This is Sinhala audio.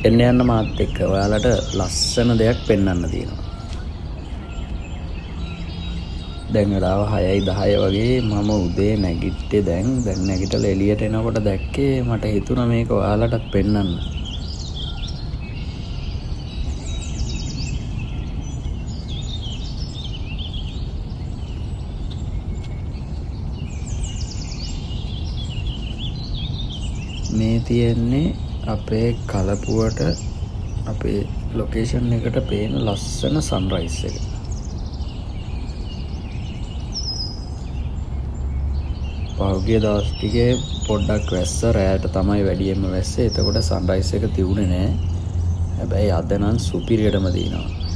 එන්න යන්න මාත් එක්ක. ඔයාලට ලස්සන දෙයක් පෙන්වන්න තියෙනවා. දැන් වෙලාව 6:10 වගේ. මම උදේ නැගිට්ටේ දැන් නැගිටලා එළියට එනකොට දැක්කේ මට හිතුණා මේක ඔයාලටත් පෙන්වන්න. මේ තියෙන්නේ අපේ කලපුවට අපේ ලොකේෂන් එකට පේන ලස්සන සන්රයිස් එක. පහුගිය දවස් ටිකේ පොඩ්ඩක් වැස්ස රෑට තමයි වැඩියෙන්ම වැස්සේ. එතකොට සන්රයිස් එක තියුනේ නෑ. හැබැයි අද නම් සුපිරියටම දිනනවා.